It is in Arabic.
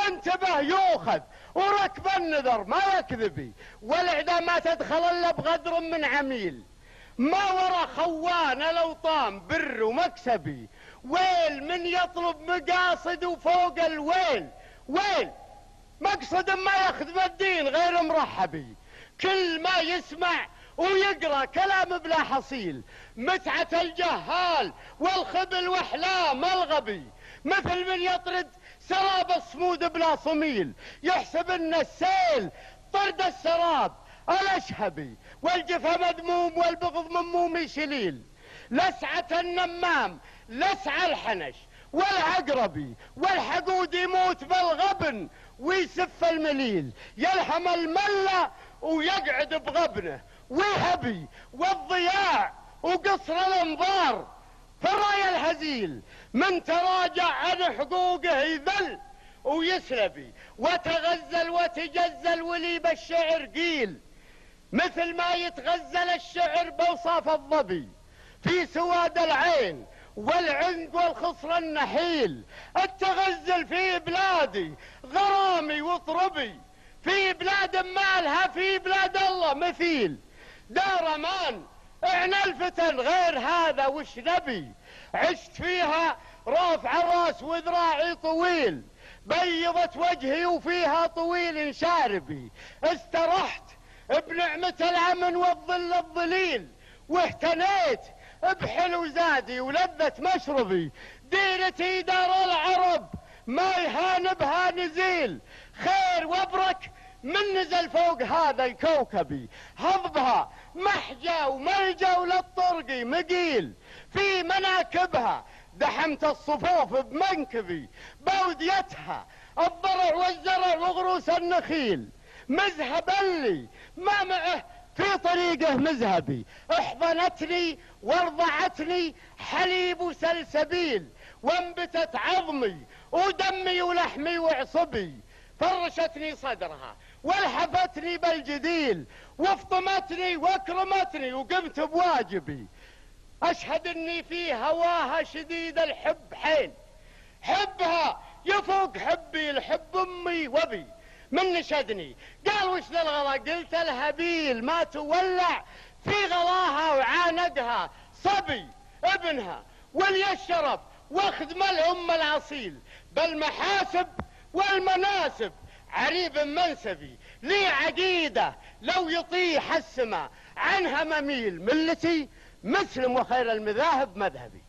وانتبه يوخذ وركب النذر ما يكذبي، والعدا ما تدخل الا بغدر من عميل، ما ورا خوان لو طام بر ومكسبي، ويل من يطلب مقاصد وفوق الويل، ويل مقصد ما يخدم الدين غير مرحبي، كل ما يسمع ويقرأ كلام بلا حصيل، متعة الجهال والخبل واحلام الغبي، مثل من يطرد سراب الصمود بلا صميل، يحسب ان السيل طرد السراب الاشهبي، والجفا مذموم والبغض مموم يشليل، لسعة النمام لسعة الحنش والعقربي، والحقود يموت بالغبن ويسف المليل، يلهم الملة ويقعد بغبنه ويهبي، والضياع وقصر الانظار في الراي الهزيل، من تراجع عن حقوقه يذل ويسلبي، وتغزل وتجزل ولي بالشعر قيل، مثل ما يتغزل الشعر بوصاف الظبي، في سواد العين والعنق والخصر النحيل، التغزل في بلادي غرامي وطربي، في بلاد مالها في بلاد الله مثيل، دار امان اعنى الفتن غير هذا وش نبي، عشت فيها رافع الراس وذراعي طويل، بيضت وجهي وفيها طويل شاربي، استرحت بنعمة الامن والظل الظليل، واهتنيت بحلو زادي ولذة مشربي، ديرتي دار العرب ما يهان بها نزيل، خير وبرك من نزل فوق هذا الكوكبي، هضبها محجة وملجأ وللطرقي مقيل، في مناكبها دحمت الصفوف بمنكبي، بوديتها الضرع والزرع وغروس النخيل، مذهب اللي ما معه في طريقه مذهبي، احضنتني وارضعتني حليب وسلسبيل، وانبتت عظمي ودمي ولحمي وعصبي، فرشتني صدرها والحفتني بالجديل، وافطمتني واكرمتني وقمت بواجبي، اشهد اني في هواها شديد الحب حيل، حبها يفوق حبي الحب امي وبي، من نشدني قال وش ذا الغلا، قلت الهبيل ما تولع في غلاها وعانقها صبي ابنها، ولي الشرف واخدم الام العصيل، بالمحاسب والمناسب عريب منسبي، لي عقيدة لو يطيح السما عنها مميل، ملتي مسلم وخير المذاهب مذهبي.